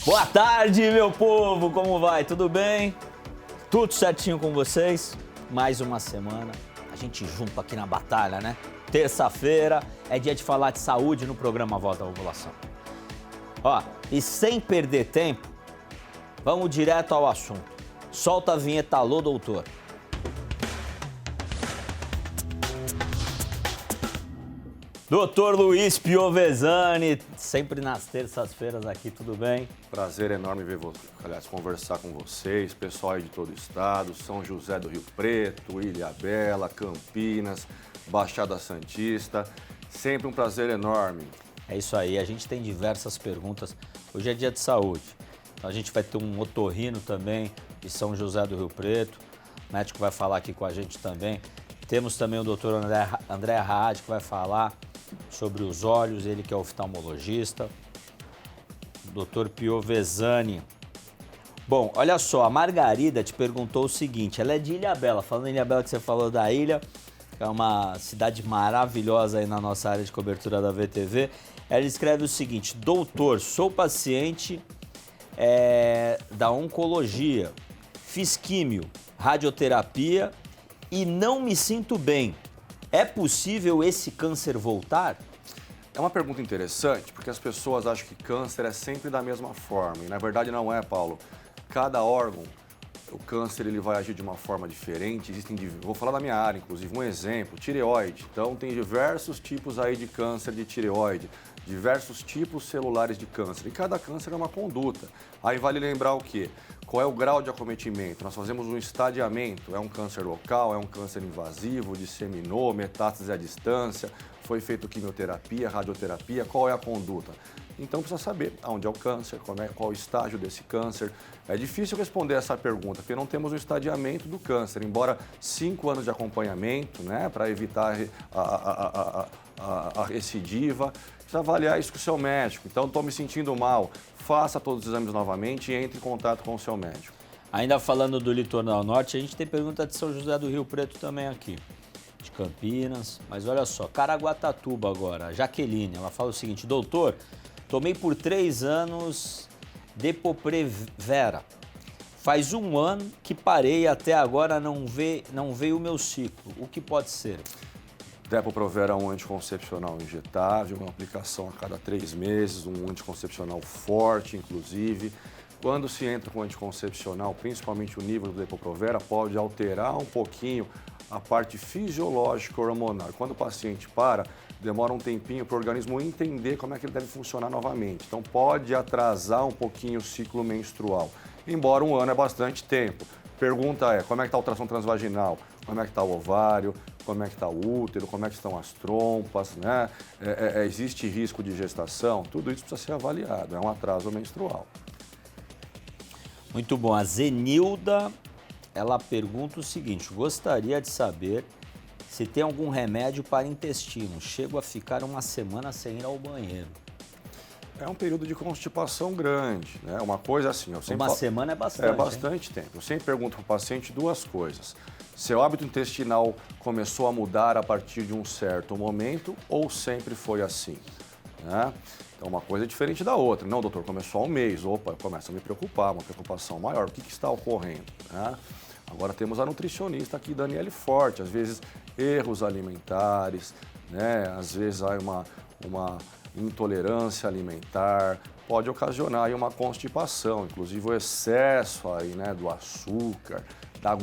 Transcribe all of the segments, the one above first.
Boa tarde, meu povo! Como vai? Tudo bem? Tudo certinho com vocês? Mais uma semana, a gente junto aqui na batalha, né? Terça-feira é dia de falar de saúde no programa Voz da População. Ó, e sem perder tempo, vamos direto ao assunto. Solta a vinheta, alô, doutor. Doutor Luiz Piovesani, sempre nas terças-feiras aqui, tudo bem? Prazer enorme ver conversar com vocês, pessoal aí de todo o estado, São José do Rio Preto, Ilhabela, Campinas, Baixada Santista. Sempre um prazer enorme. É isso aí, a gente tem diversas perguntas. Hoje é dia de saúde, então a gente vai ter um otorrino também de São José do Rio Preto, o médico vai falar aqui com a gente também. Temos também o doutor André Raad, que vai falar sobre os olhos, ele que é oftalmologista. Doutor Piovesani. Bom, olha só, a Margarida te perguntou o seguinte, ela é de Ilhabela, falando em Ilhabela que você falou da ilha, que é uma cidade maravilhosa aí na nossa área de cobertura da VTV. Ela escreve o seguinte: doutor, sou paciente da oncologia, fiz químio, radioterapia e não me sinto bem. É possível esse câncer voltar? É uma pergunta interessante, porque as pessoas acham que câncer é sempre da mesma forma, e na verdade não é, Paulo. Cada órgão, o câncer ele vai agir de uma forma diferente. Vou falar da minha área, inclusive, um exemplo, tireoide. Então tem diversos tipos aí de câncer de tireoide, diversos tipos celulares de câncer, e cada câncer é uma conduta. Aí vale lembrar o quê? Qual é o grau de acometimento? Nós fazemos um estadiamento, é um câncer local, é um câncer invasivo, disseminou, metástase à distância, foi feito quimioterapia, radioterapia, qual é a conduta? Então precisa saber onde é o câncer, qual o estágio desse câncer. É difícil responder essa pergunta, porque não temos o estadiamento do câncer, embora 5 anos de acompanhamento, né, para evitar a recidiva, precisa avaliar isso com o seu médico. Então, estou me sentindo mal, faça todos os exames novamente e entre em contato com o seu médico. Ainda falando do litoral norte, a gente tem pergunta de São José do Rio Preto também aqui, de Campinas. Mas olha só, Caraguatatuba agora, a Jaqueline, ela fala o seguinte: doutor, tomei por 3 anos Depo-Provera. Faz 1 ano que parei, até agora não veio o meu ciclo. O que pode ser? Depo-Provera é um anticoncepcional injetável, uma aplicação a cada 3 meses, um anticoncepcional forte, inclusive. Quando se entra com anticoncepcional, principalmente o nível do Depo-Provera, pode alterar um pouquinho a parte fisiológica hormonal. Quando o paciente para, demora um tempinho para o organismo entender como é que ele deve funcionar novamente. Então pode atrasar um pouquinho o ciclo menstrual, embora 1 ano é bastante tempo. Pergunta é, como é que está a ultrassom transvaginal? Como é que está o ovário? Como é que está o útero? Como é que estão as trompas, né? Existe risco de gestação? Tudo isso precisa ser avaliado, é um atraso menstrual. Muito bom. A Zenilda, ela pergunta o seguinte: gostaria de saber se tem algum remédio para intestino. Chego a ficar 1 semana sem ir ao banheiro. É um período de constipação grande, né? Uma coisa assim... Uma semana é bastante. É bastante tempo. Eu sempre pergunto para o paciente 2 coisas. Seu hábito intestinal começou a mudar a partir de um certo momento ou sempre foi assim? Né? Então, uma coisa é diferente da outra. Não, doutor, começou há 1 mês. Opa, começa a me preocupar, uma preocupação maior. O que está ocorrendo? Né? Agora temos a nutricionista aqui, Daniele Forte. Às vezes, erros alimentares, né? Às vezes há uma intolerância alimentar, pode ocasionar aí uma constipação, inclusive o excesso aí, né, do açúcar, das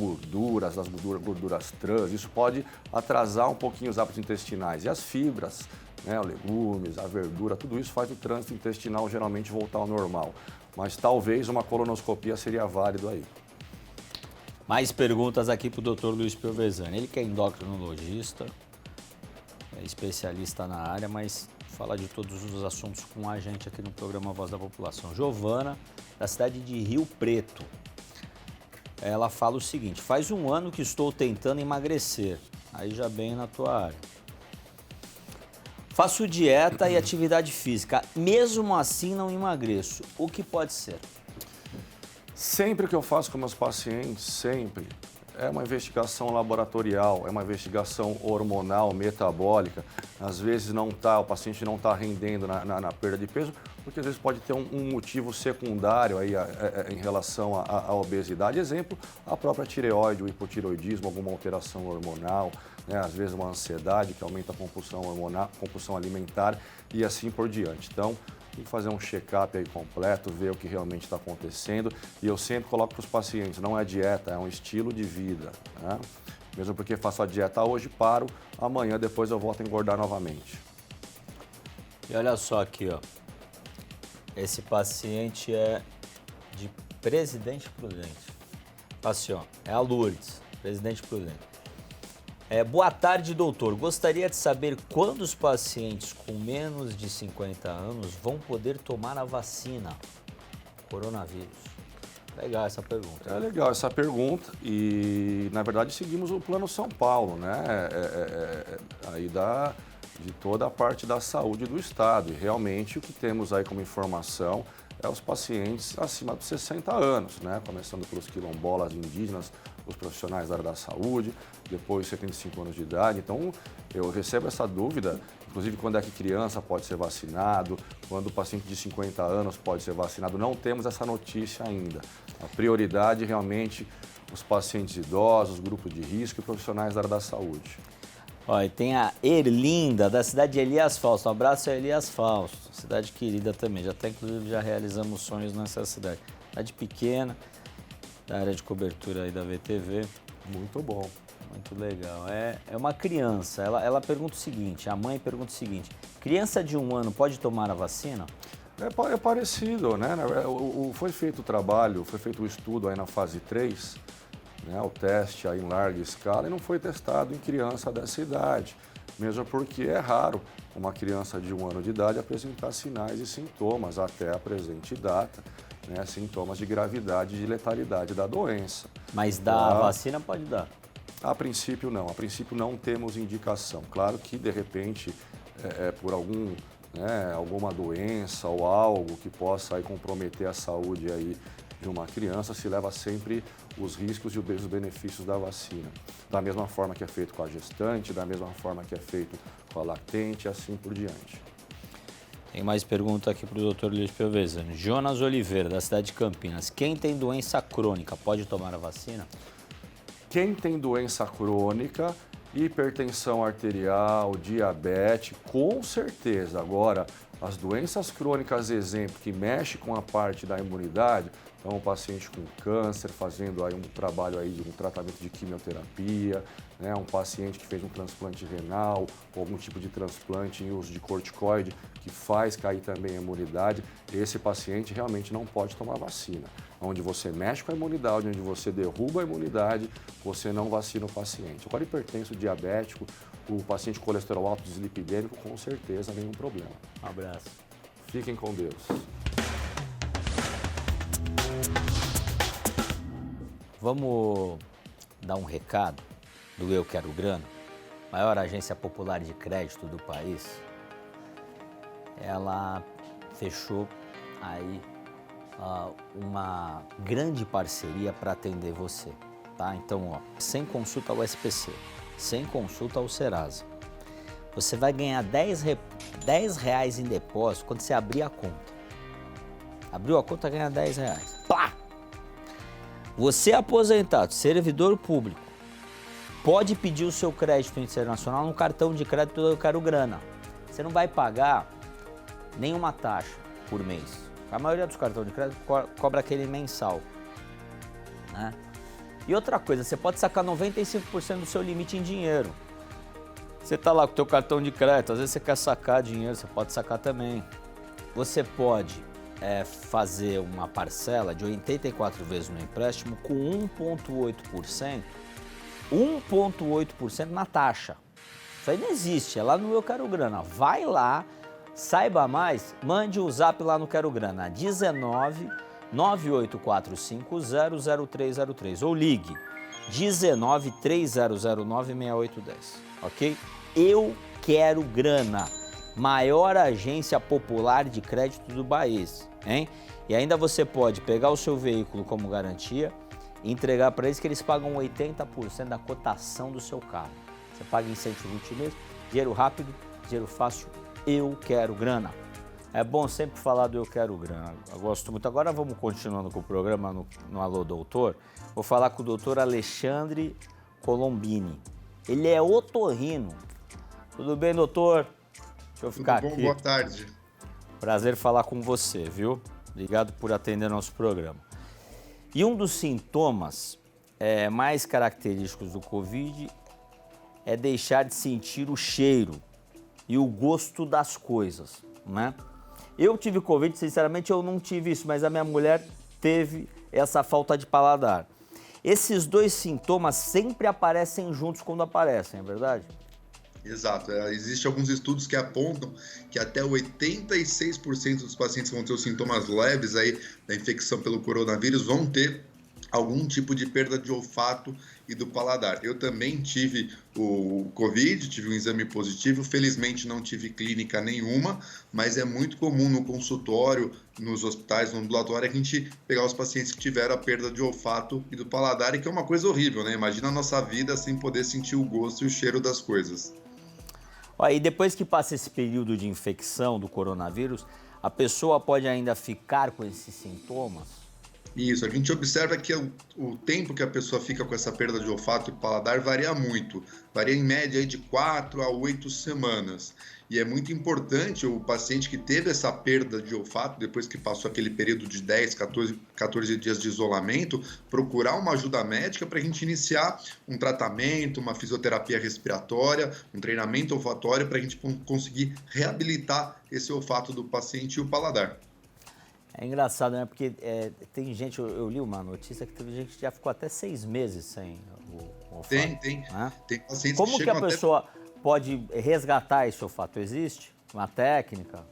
gorduras trans, isso pode atrasar um pouquinho os hábitos intestinais. E as fibras, né, os legumes, a verdura, tudo isso faz o trânsito intestinal geralmente voltar ao normal. Mas talvez uma colonoscopia seria válido aí. Mais perguntas aqui para o Dr. Luiz Piovesani. Ele que é endocrinologista, é especialista na área, mas fala de todos os assuntos com a gente aqui no programa Voz da População. Giovana, da cidade de Rio Preto. Ela fala o seguinte: faz 1 ano que estou tentando emagrecer, aí já bem na tua área. Faço dieta e atividade física, mesmo assim não emagreço. O que pode ser? Sempre que eu faço com meus pacientes, sempre, é uma investigação laboratorial, é uma investigação hormonal, metabólica. Às vezes o paciente não está rendendo na perda de peso porque às vezes pode ter um motivo secundário aí em relação à obesidade. Exemplo, a própria tireoide, o hipotireoidismo, alguma alteração hormonal, né? Às vezes uma ansiedade que aumenta a compulsão hormonal, compulsão alimentar e assim por diante. Então, tem que fazer um check-up aí completo, ver o que realmente está acontecendo. E eu sempre coloco para os pacientes, não é dieta, é um estilo de vida, né? Mesmo porque faço a dieta hoje, paro, amanhã depois eu volto a engordar novamente. E olha só aqui, ó. Esse paciente é de Presidente Prudente. Assim, ó, é a Lourdes, Presidente Prudente. Boa tarde, doutor. Gostaria de saber quando os pacientes com menos de 50 anos vão poder tomar a vacina coronavírus. Legal essa pergunta. É legal essa pergunta e, na verdade, seguimos o Plano São Paulo, né? Aí de toda a parte da saúde do Estado. E realmente o que temos aí como informação é os pacientes acima dos 60 anos, né? Começando pelos quilombolas indígenas, os profissionais da área da saúde, depois 75 anos de idade. Então, eu recebo essa dúvida, inclusive quando é que criança pode ser vacinado, quando o paciente de 50 anos pode ser vacinado. Não temos essa notícia ainda. A prioridade realmente os pacientes idosos, grupo de risco e profissionais da área da saúde. Ó, e tem a Erlinda, da cidade de Elias Fausto. Um abraço a Elias Fausto, cidade querida também. Inclusive, já realizamos sonhos nessa cidade. Cidade pequena, da área de cobertura aí da VTV. Muito bom. Muito legal. É uma criança, ela pergunta o seguinte, a mãe pergunta o seguinte, criança de 1 ano pode tomar a vacina? É parecido, né? Foi feito o trabalho, foi feito o estudo aí na fase 3, né, o teste aí em larga escala e não foi testado em criança dessa idade, mesmo porque é raro uma criança de 1 ano de idade apresentar sinais e sintomas até a presente data, né, sintomas de gravidade e de letalidade da doença. Mas da vacina pode dar? A princípio não temos indicação. Claro que de repente por alguma doença ou algo que possa aí comprometer a saúde aí de uma criança, se leva sempre os riscos e os benefícios da vacina. Da mesma forma que é feito com a gestante, da mesma forma que é feito com a lactente e assim por diante. Tem mais pergunta aqui para o Dr. Luiz Piovesan. Jonas Oliveira, da cidade de Campinas. Quem tem doença crônica pode tomar a vacina? Quem tem doença crônica, hipertensão arterial, diabetes, com certeza. Agora, as doenças crônicas, exemplo, que mexe com a parte da imunidade, então um paciente com câncer fazendo aí um trabalho aí de um tratamento de quimioterapia, né, um paciente que fez um transplante renal, ou algum tipo de transplante em uso de corticoide, que faz cair também a imunidade, esse paciente realmente não pode tomar vacina. Onde você mexe com a imunidade, onde você derruba a imunidade, você não vacina o paciente. Agora, hipertenso, diabético, o paciente com colesterol alto, dislipidêmico, com certeza nenhum problema. Um abraço. Fiquem com Deus. Vamos dar um recado do Eu Quero Grana, maior agência popular de crédito do país. Ela fechou aí uma grande parceria para atender você, tá? Então, ó, sem consulta ao SPC, sem consulta ao Serasa, você vai ganhar R$10 em depósito quando você abrir a conta. Abriu a conta, ganha R$10. Pá! Você aposentado, servidor público, pode pedir o seu crédito internacional no cartão de crédito do Eu Quero Grana. Você não vai pagar nenhuma taxa por mês. A maioria dos cartões de crédito cobra aquele mensal, né? E outra coisa, você pode sacar 95% do seu limite em dinheiro. Você está lá com o teu cartão de crédito, às vezes você quer sacar dinheiro, você pode sacar também. Você pode fazer uma parcela de 84 vezes no empréstimo com 1,8%, 1,8% na taxa. Isso aí não existe, é lá no Eu Quero Grana. Vai lá, saiba mais, mande o zap lá no Quero Grana, 19 9845 00303 ou ligue 19 3009 6810, ok? Eu Quero Grana, maior agência popular de crédito do país, hein? E ainda você pode pegar o seu veículo como garantia e entregar para eles que eles pagam 80% da cotação do seu carro. Você paga em 120 meses, dinheiro rápido, dinheiro fácil, Eu Quero Grana. É bom sempre falar do Eu Quero Grana. Eu gosto muito. Agora vamos continuando com o programa no Alô Doutor. Vou falar com o doutor Alexandre Colombini. Ele é otorrino. Tudo bem, doutor? Deixa eu ficar Tudo bom? aqui. Boa tarde. Prazer falar com você, viu? Obrigado por atender nosso programa. E um dos sintomas mais característicos do Covid é deixar de sentir o cheiro e o gosto das coisas, né? Eu tive Covid, sinceramente eu não tive isso, mas a minha mulher teve essa falta de paladar. Esses dois sintomas sempre aparecem juntos quando aparecem, é verdade? Exato. Existem alguns estudos que apontam que até 86% dos pacientes que vão ter os sintomas leves aí da infecção pelo coronavírus vão ter algum tipo de perda de olfato e do paladar. Eu também tive o Covid, tive um exame positivo, felizmente não tive clínica nenhuma, mas é muito comum no consultório, nos hospitais, no ambulatório, a gente pegar os pacientes que tiveram a perda de olfato e do paladar, e que é uma coisa horrível, né? Imagina a nossa vida sem poder sentir o gosto e o cheiro das coisas. E depois que passa esse período de infecção do coronavírus, a pessoa pode ainda ficar com esses sintomas? Isso, a gente observa que o tempo que a pessoa fica com essa perda de olfato e paladar varia muito, varia em média de 4 a 8 semanas. E é muito importante o paciente que teve essa perda de olfato, depois que passou aquele período de 10, 14 dias de isolamento, procurar uma ajuda médica para a gente iniciar um tratamento, uma fisioterapia respiratória, um treinamento olfatório para a gente conseguir reabilitar esse olfato do paciente e o paladar. É engraçado, né? Porque tem gente, eu li uma notícia que teve gente que já ficou até 6 meses sem o olfato. Tem. Né? Tem pacientes Como que que a chegam pessoa pode resgatar esse olfato? Existe uma técnica?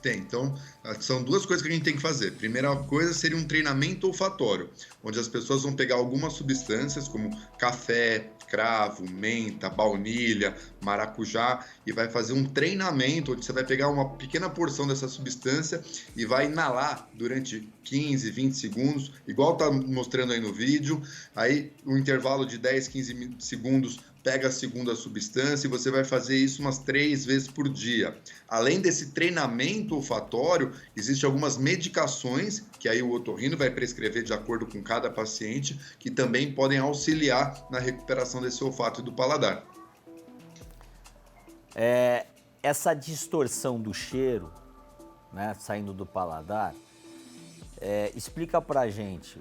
Tem. Então, são duas coisas que a gente tem que fazer. Primeira coisa seria um treinamento olfatório, onde as pessoas vão pegar algumas substâncias, como café, cravo, menta, baunilha, maracujá, e vai fazer um treinamento, onde você vai pegar uma pequena porção dessa substância e vai inalar durante 15, 20 segundos, igual tá mostrando aí no vídeo. Aí, um intervalo de 10, 15 segundos, pega a segunda substância e você vai fazer isso umas 3 vezes por dia. Além desse treinamento olfatório, existem algumas medicações que aí o otorrino vai prescrever de acordo com cada paciente, que também podem auxiliar na recuperação desse olfato e do paladar. Essa distorção do cheiro, né, saindo do paladar, explica pra gente,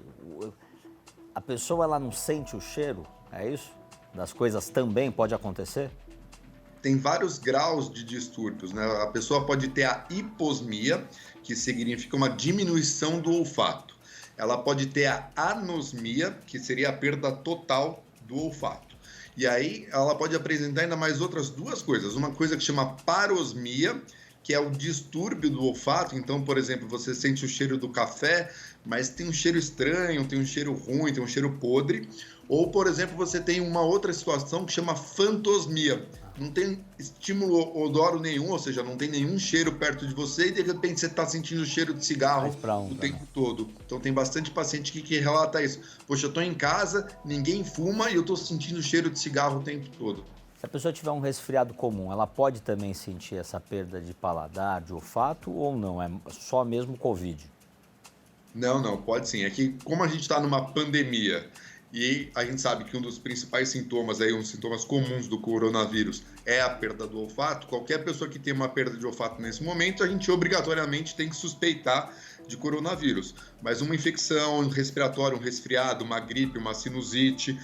a pessoa ela não sente o cheiro, é isso? Das coisas também pode acontecer? Tem vários graus de distúrbios, né? A pessoa pode ter a hiposmia, que significa uma diminuição do olfato. Ela pode ter a anosmia, que seria a perda total do olfato. E aí ela pode apresentar ainda mais outras duas coisas. Uma coisa que chama parosmia, que é o distúrbio do olfato. Então, por exemplo, você sente o cheiro do café, mas tem um cheiro estranho, tem um cheiro ruim, tem um cheiro podre. Ou, por exemplo, você tem uma outra situação que chama fantosmia. Não tem estímulo odoro nenhum, ou seja, não tem nenhum cheiro perto de você e de repente você está sentindo o cheiro de cigarro o tempo todo. Então tem bastante paciente que relata isso. Poxa, eu estou em casa, ninguém fuma e eu estou sentindo o cheiro de cigarro o tempo todo. Se a pessoa tiver um resfriado comum, ela pode também sentir essa perda de paladar, de olfato ou não? É só mesmo Covid? Não, pode sim. É que como a gente está numa pandemia e a gente sabe que um dos principais sintomas, aí, um dos sintomas comuns do coronavírus é a perda do olfato, qualquer pessoa que tem uma perda de olfato nesse momento, a gente obrigatoriamente tem que suspeitar de coronavírus. Mas uma infecção respiratória, um resfriado, uma gripe, uma sinusite,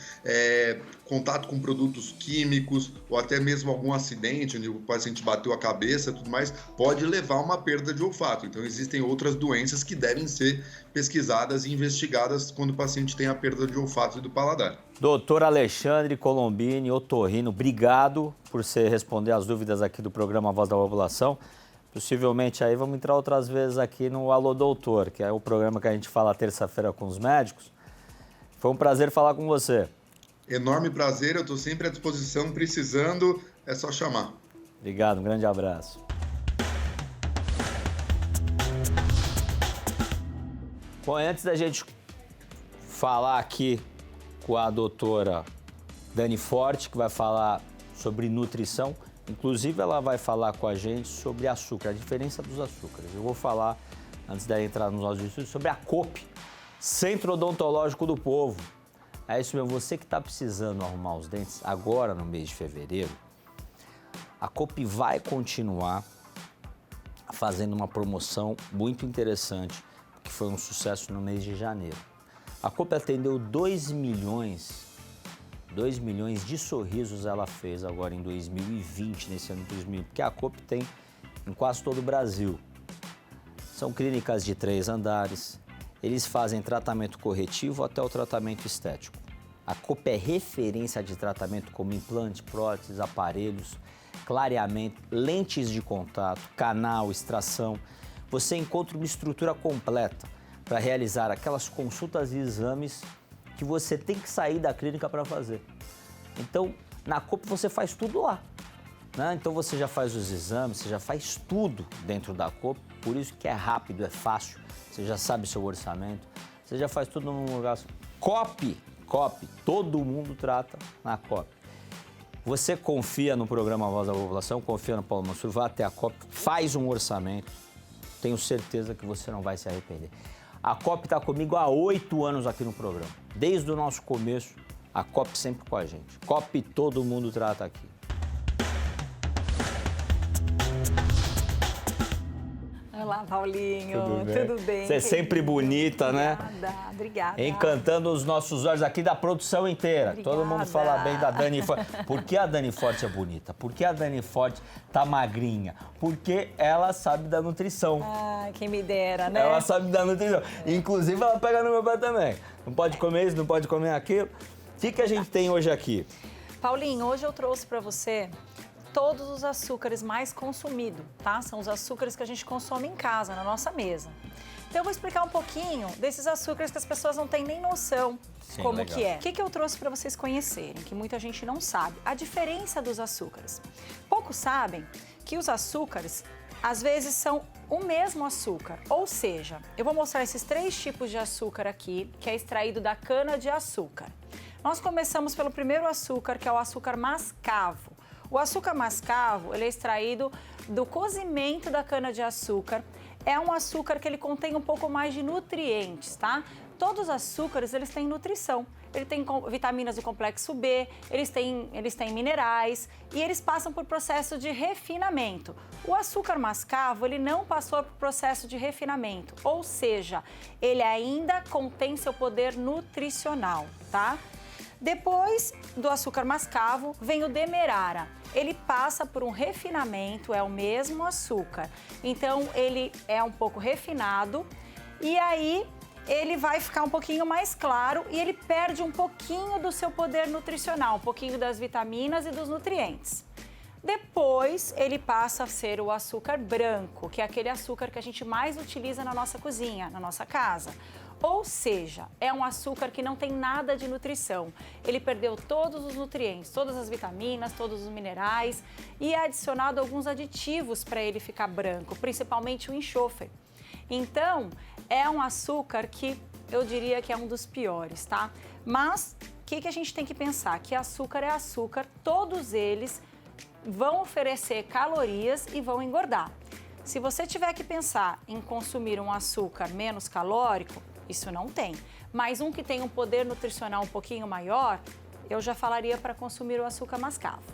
contato com produtos químicos ou até mesmo algum acidente onde o paciente bateu a cabeça e tudo mais, pode levar a uma perda de olfato. Então existem outras doenças que devem ser pesquisadas e investigadas quando o paciente tem a perda de olfato e do paladar. Doutor Alexandre Colombini, otorrino, obrigado por você responder as dúvidas aqui do programa Voz da População. Possivelmente aí vamos entrar outras vezes aqui no Alô Doutor, que é o programa que a gente fala terça-feira com os médicos. Foi um prazer falar com você. Enorme prazer, eu estou sempre à disposição, precisando, é só chamar. Obrigado, um grande abraço. Bom, antes da gente falar aqui com a doutora Dani Forte, que vai falar sobre nutrição, Inclusive, ela vai falar com a gente sobre açúcar, a diferença dos açúcares. Eu vou falar, antes de entrar nos nossos estudos, sobre a COP, Centro Odontológico do Povo. É isso mesmo, você que está precisando arrumar os dentes agora no mês de fevereiro, a COP vai continuar fazendo uma promoção muito interessante, que foi um sucesso no mês de janeiro. A COP atendeu 2 milhões de sorrisos ela fez agora em 2020, nesse ano de 2000, porque a COP tem em quase todo o Brasil. São clínicas de 3 andares, eles fazem tratamento corretivo até o tratamento estético. A COP é referência de tratamento como implante, próteses, aparelhos, clareamento, lentes de contato, canal, extração. Você encontra uma estrutura completa para realizar aquelas consultas e exames que você tem que sair da clínica para fazer. Então, na COP você faz tudo lá, né? Então você já faz os exames, você já faz tudo dentro da COP, por isso que é rápido, é fácil, você já sabe seu orçamento, você já faz tudo num lugar só. COP, todo mundo trata na COP. Você confia no programa Voz da População, confia no Paulo Mansur, vai até a COP, faz um orçamento, tenho certeza que você não vai se arrepender. A COP está comigo há 8 anos aqui no programa. Desde o nosso começo, a COP sempre com a gente. COP todo mundo trata aqui. Olá, Paulinho. Tudo bem? Você é sempre bonita, né? Obrigada. Encantando os nossos olhos aqui da produção inteira. Obrigada. Todo mundo fala bem da Dani Forte. Por que a Dani Forte é bonita? Por que a Dani Forte tá magrinha? Porque ela sabe da nutrição. Ah, quem me dera, né? Ela sabe da nutrição. Inclusive, ela pega no meu pé também. Não pode comer isso, não pode comer aquilo. O que a gente tem hoje aqui? Paulinho, hoje eu trouxe para você todos os açúcares mais consumidos, tá? São os açúcares que a gente consome em casa, na nossa mesa. Então eu vou explicar um pouquinho desses açúcares que as pessoas não têm nem noção como legal. que é. O que eu trouxe para vocês conhecerem, que muita gente não sabe? A diferença dos açúcares. Poucos sabem que os açúcares, às vezes, são o mesmo açúcar. Ou seja, eu vou mostrar esses 3 tipos de açúcar aqui, que é extraído da cana-de-açúcar. Nós começamos pelo primeiro açúcar, que é o açúcar mascavo. O açúcar mascavo, ele é extraído do cozimento da cana-de-açúcar. É um açúcar que ele contém um pouco mais de nutrientes, tá? Todos os açúcares, eles têm nutrição. Ele tem vitaminas do complexo B, eles têm minerais e eles passam por processo de refinamento. O açúcar mascavo, ele não passou por processo de refinamento, ou seja, ele ainda contém seu poder nutricional, tá? Depois do açúcar mascavo, vem o demerara. Ele passa por um refinamento, é o mesmo açúcar. Então, ele é um pouco refinado e aí ele vai ficar um pouquinho mais claro e ele perde um pouquinho do seu poder nutricional, um pouquinho das vitaminas e dos nutrientes. Depois, ele passa a ser o açúcar branco, que é aquele açúcar que a gente mais utiliza na nossa cozinha, na nossa casa. Ou seja, é um açúcar que não tem nada de nutrição. Ele perdeu todos os nutrientes, todas as vitaminas, todos os minerais e é adicionado alguns aditivos para ele ficar branco, principalmente o enxofre. Então, é um açúcar que eu diria que é um dos piores, tá? Mas o que a gente tem que pensar? Que açúcar é açúcar, todos eles vão oferecer calorias e vão engordar. Se você tiver que pensar em consumir um açúcar menos calórico, isso não tem. Mas um que tem um poder nutricional um pouquinho maior, eu já falaria para consumir o açúcar mascavo.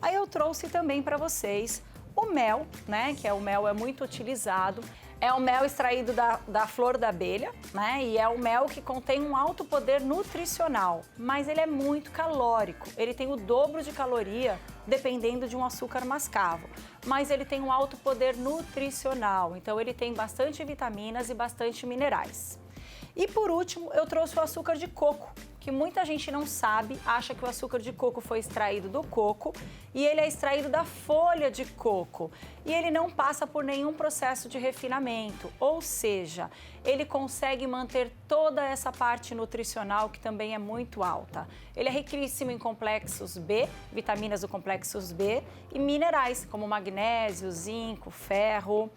Aí eu trouxe também para vocês o mel, né? Que o mel é muito utilizado. É o mel extraído da flor da abelha, né? E é o mel que contém um alto poder nutricional, mas ele é muito calórico. Ele tem o dobro de caloria, dependendo de um açúcar mascavo. Mas ele tem um alto poder nutricional, então ele tem bastante vitaminas e bastante minerais. E por último, eu trouxe o açúcar de coco, que muita gente não sabe, acha que o açúcar de coco foi extraído do coco e ele é extraído da folha de coco. E ele não passa por nenhum processo de refinamento, ou seja, ele consegue manter toda essa parte nutricional que também é muito alta. Ele é riquíssimo em complexos B, vitaminas do complexo B e minerais, como magnésio, zinco, ferro.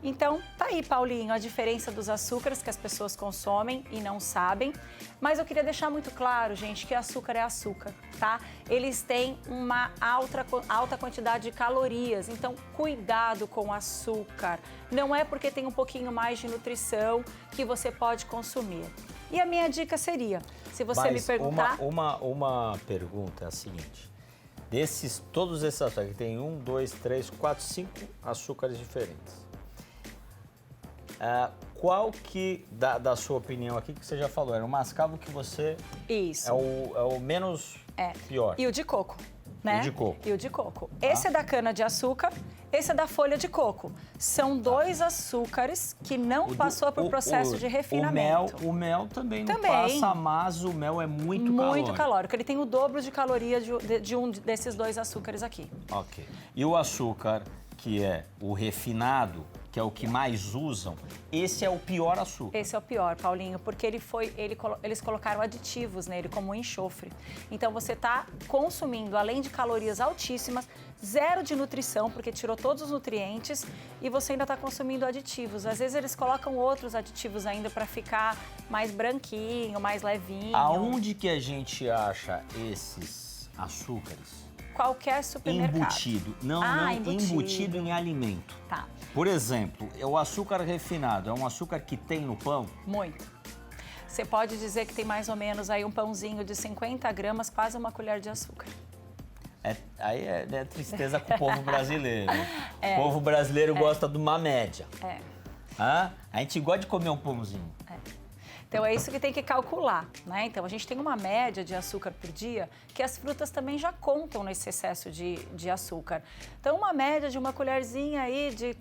Então, tá aí, Paulinho, a diferença dos açúcares que as pessoas consomem e não sabem. Mas eu queria deixar muito claro, gente, que açúcar é açúcar, tá? Eles têm uma alta quantidade de calorias, então cuidado com o açúcar. Não é porque tem um pouquinho mais de nutrição que você pode consumir. E a minha dica seria, se você me perguntar... Uma pergunta é a seguinte. Todos esses açúcares, tem 1, 2, 3, 4, 5 açúcares diferentes. Qual que, da sua opinião aqui, que você já falou, era o mascavo que você... Isso. É o menos pior. E o de coco, né? E o de coco. E o de coco. Esse é da cana-de-açúcar, esse é da folha de coco. São 2 açúcares que não passou por processo de refinamento. O mel também não passa, mas o mel é muito calórico. Muito calórico. Ele tem o dobro de caloria de um desses 2 açúcares aqui. Ok. E o açúcar, que é o refinado, que é o que mais usam, esse é o pior açúcar. Esse é o pior, Paulinho, porque eles colocaram aditivos nele, como o enxofre. Então você está consumindo, além de calorias altíssimas, 0 de nutrição, porque tirou todos os nutrientes, e você ainda está consumindo aditivos. Às vezes eles colocam outros aditivos ainda para ficar mais branquinho, mais levinho. Aonde que a gente acha esses açúcares? Qualquer supermercado. Embutido. Não, embutido em alimento. Tá. Por exemplo, o açúcar refinado é um açúcar que tem no pão? Muito. Você pode dizer que tem mais ou menos aí um pãozinho de 50 gramas, quase uma colher de açúcar. Aí é tristeza com o povo brasileiro. O povo brasileiro gosta de uma média. A gente gosta de comer um pãozinho. Então, é isso que tem que calcular, né? Então, a gente tem uma média de açúcar por dia, que as frutas também já contam nesse excesso de açúcar. Então, uma média de uma colherzinha aí de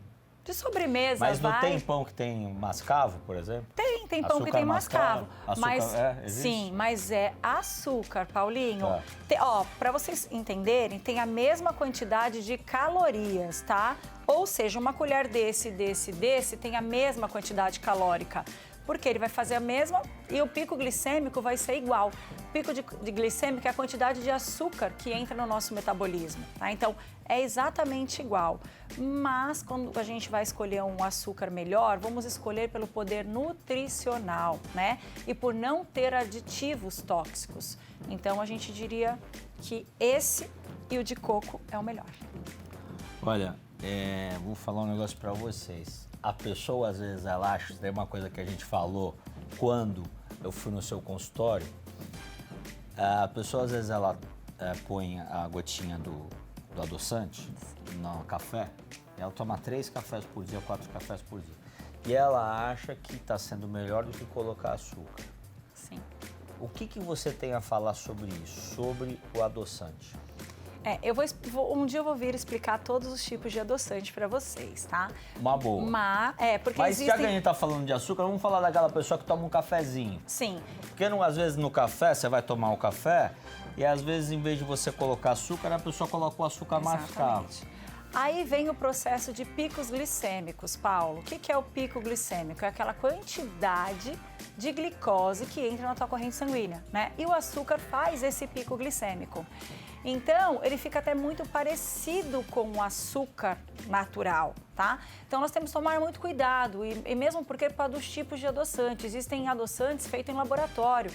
sobremesa, Mas não tem pão que tem mascavo, por exemplo? Tem pão que tem mascavo. Mas, existe? sim, mas é açúcar, Paulinho. Tá. Para vocês entenderem, tem a mesma quantidade de calorias, tá? Ou seja, uma colher desse tem a mesma quantidade calórica. Porque ele vai fazer a mesma e o pico glicêmico vai ser igual. O pico de glicêmico é a quantidade de açúcar que entra no nosso metabolismo, tá? Então, é exatamente igual. Mas, quando a gente vai escolher um açúcar melhor, vamos escolher pelo poder nutricional, né? E por não ter aditivos tóxicos. Então, a gente diria que esse e o de coco é o melhor. Olha, vou falar um negócio para vocês. A pessoa, às vezes, ela acha, tem uma coisa que a gente falou quando eu fui no seu consultório, a pessoa, às vezes, ela põe a gotinha do adoçante no café, e ela toma 3 cafés por dia, 4 cafés por dia. E ela acha que está sendo melhor do que colocar açúcar. Sim. O que você tem a falar sobre isso, sobre o adoçante? Um dia eu vou vir explicar todos os tipos de adoçante para vocês, tá? Uma boa. Porque Mas existem... já que a gente tá falando de açúcar, vamos falar daquela pessoa que toma um cafezinho. Sim. Porque às vezes no café, você vai tomar o café e às vezes em vez de você colocar açúcar, a pessoa coloca o açúcar mascavo. Aí vem o processo de picos glicêmicos, Paulo. O que é o pico glicêmico? É aquela quantidade de glicose que entra na tua corrente sanguínea, né? E o açúcar faz esse pico glicêmico. Então, ele fica até muito parecido com o açúcar natural, tá? Então, nós temos que tomar muito cuidado, e mesmo porque para dos tipos de adoçantes. Existem adoçantes feitos em laboratório,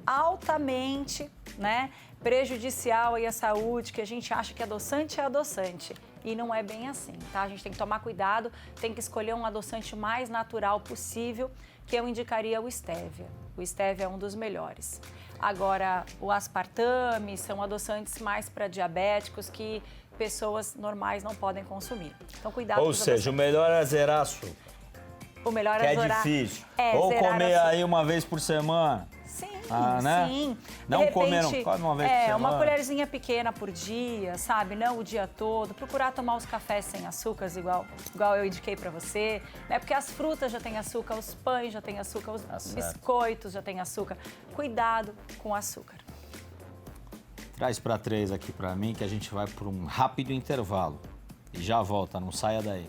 altamente, né, prejudicial aí à saúde, que a gente acha que adoçante é adoçante. E não é bem assim, tá? A gente tem que tomar cuidado, tem que escolher um adoçante mais natural possível, que eu indicaria o stevia. O stevia é um dos melhores. Agora, o aspartame são adoçantes mais para diabéticos que pessoas normais não podem consumir. Então, cuidado com os adoçantes. Ou seja, o melhor é zerar açúcar. O melhor que é zerar. É difícil. É, ou zerar comer açúcar. aí uma vez por semana. Sim, né? sim. Não come uma vez por semana. Uma colherzinha pequena por dia, sabe? Não o dia todo. Procurar tomar os cafés sem açúcar, igual eu indiquei pra você, né? Porque as frutas já têm açúcar, os pães já têm açúcar, os biscoitos já têm açúcar. Cuidado com o açúcar. Traz pra 3 aqui pra mim que a gente vai por um rápido intervalo. E já volta, não saia daí.